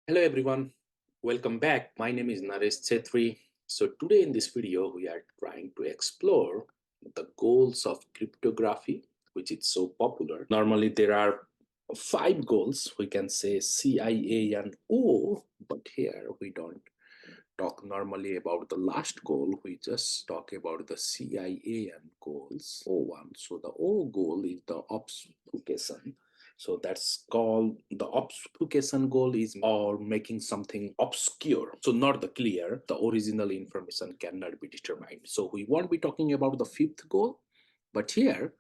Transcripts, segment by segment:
Hello everyone, welcome back. My name is Naresh Chetri. So today in this video, we are trying to explore the goals of cryptography, which is so popular. Normally there are 5 goals, we can say CIAN O, but here we don't talk normally about the last goal. We just talk about the CIAN goals, O1. So the O goal is the obfuscation. So that's called the obfuscation goal is or making something obscure. So not the clear, the original information cannot be determined. So we won't be talking about the 5th goal, but here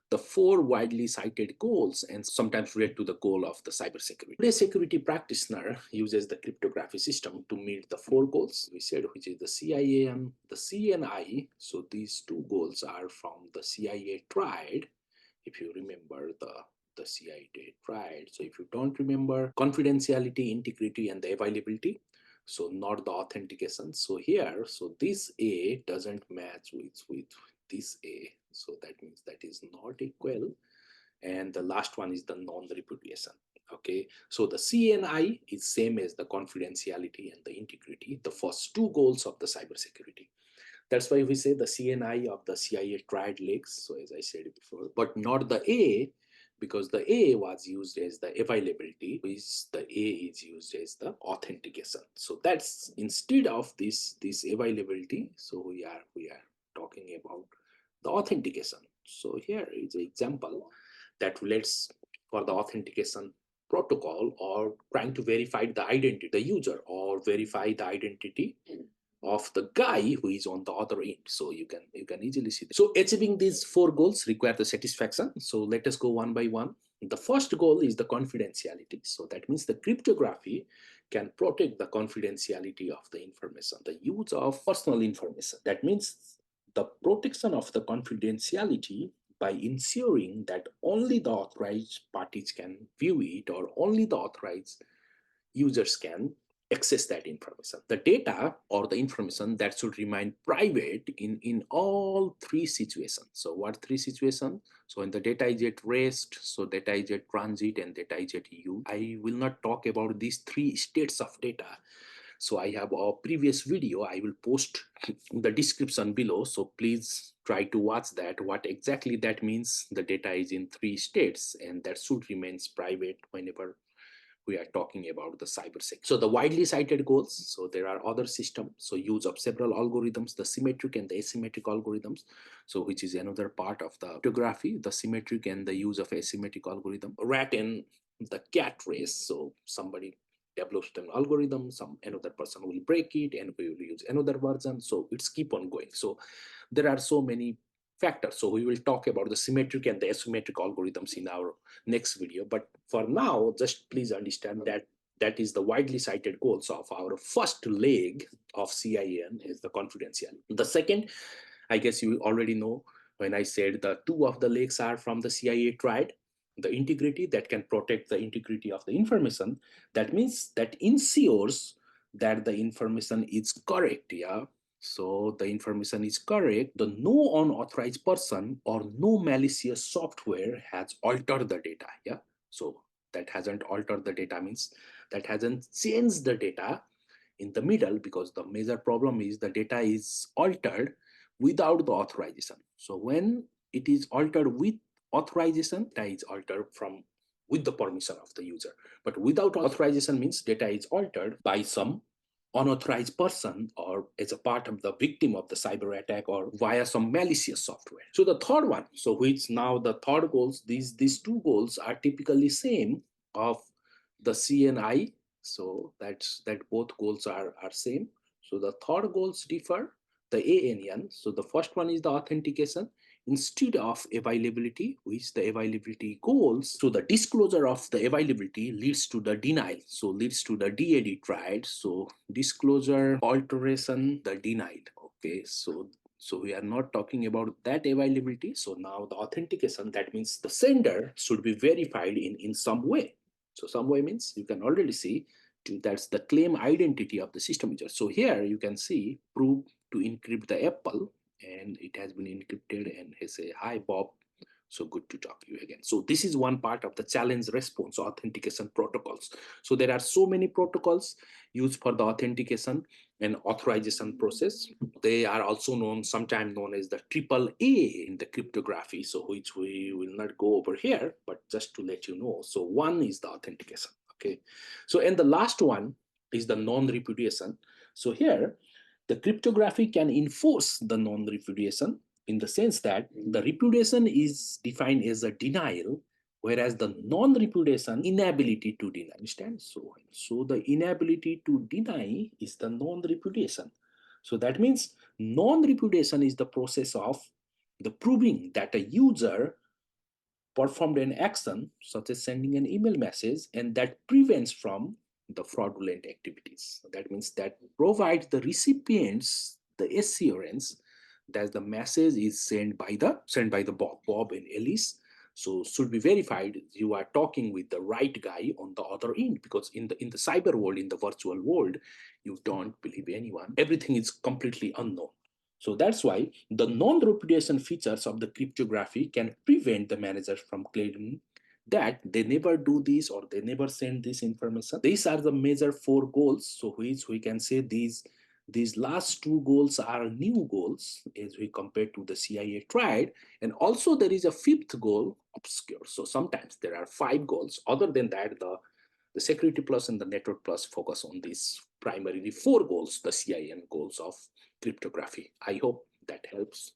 the 4 widely cited goals and sometimes relate to the goal of the cybersecurity. Today's security practitioner uses the cryptography system to meet the 4 goals we said, which is the CIAN, the CNI. So these 2 goals are from the CIA triad. If you remember the CIA triad. So if you don't remember, confidentiality, integrity, and the availability. So not the authentication. So here, so this A doesn't match with this A. So that means that is not equal. And the last one is the non-repudiation. Okay, so the CNI is same as the confidentiality and the integrity, the first 2 goals of the cybersecurity. That's why we say the CNI of the CIA triad legs. So as I said before, but not the A, because the A was used as the availability, which the A is used as the authentication. So that's instead of this availability. So we are talking about the authentication. So here is an example that relates for the authentication protocol or trying to verify the identity of the user or verify the identity of the guy who is on the other end. So you can easily see that. So achieving these 4 goals require the satisfaction. So let us go one by one. The first goal is the confidentiality. So that means the cryptography can protect the confidentiality of the information, the use of personal information. That means the protection of the confidentiality by ensuring that only the authorized parties can view it or only the authorized users can access that information. The data or the information that should remain private in all 3 situations. So what 3 situations? So when the data is at rest, so data is at transit and data is at use. I will not talk about these 3 states of data. So I have a previous video, I will post the description below. So please try to watch that, what exactly that means. The data is in 3 states and that should remain private whenever we are talking about the cybersecurity. So the widely cited goals, so there are other systems, so use of several algorithms, the symmetric and the asymmetric algorithms, so which is another part of the cryptography, the symmetric and the use of asymmetric algorithm, rat and the cat race. So somebody develops an algorithm, another person will break it and we will use another version, so it's keep on going. So there are so many factors. So we will talk about the symmetric and the asymmetric algorithms in our next video. But for now, just please understand that that is the widely cited goals of our first leg of CIAN is the confidentiality. The second, I guess you already know when I said the 2 of the legs are from the CIA triad. The integrity that can protect the integrity of the information. That means that ensures that the information is correct. Yeah, so the information is correct. The no unauthorized person or no malicious software has altered the data. Yeah. So that hasn't altered the data means that hasn't changed the data in the middle, because the major problem is the data is altered without the authorization. So when it is altered with authorization, data is altered from with the permission of the user. But without authorization means data is altered by some unauthorized person or as a part of the victim of the cyber attack or via some malicious software. So the third one, so which now the third goals, these 2 goals are typically same of the CNI. So that both goals are same. So the third goals differ, the ANN. So the first one is the authentication instead of availability, which the availability goals. So the disclosure of the availability leads to the denial, so leads to the DAD triad. So disclosure, alteration, the denial. Okay, so we are not talking about that availability. So now the authentication, that means the sender should be verified in some way. So some way means you can already see that's the claim identity of the system user. So here you can see prove to encrypt the apple, and it has been encrypted and has a hi Bob So good to talk to you again. So this is one part of the challenge response authentication protocols. So there are so many protocols used for the authentication and authorization process. They are also known, sometimes known as the triple A in the cryptography. So which we will not go over here, but just to let you know. So one is the authentication. Okay. So and the last one is the non-repudiation. So here, the cryptography can enforce the non-repudiation in the sense that the repudiation is defined as a denial, whereas the non-repudiation inability to deny. Understand? So the inability to deny is the non-repudiation. So that means non-repudiation is the process of the proving that a user performed an action such as sending an email message, and that prevents from the fraudulent activities. That means that provides the recipients the assurance that the message is sent by the Bob and Alice. So should be verified you are talking with the right guy on the other end, because in the cyber world, in the virtual world, you don't believe anyone. Everything is completely unknown. So that's why the non-repudiation features of the cryptography can prevent the managers from claiming that they never do this or they never send this information. These are the major four goals. So which we can say these last two goals are new goals as we compare to the CIA triad. And also there is a fifth goal, obscure. So sometimes there are five goals. Other than that, the security plus and the network plus focus on these primarily four goals, the CIAN goals of cryptography. I hope that helps.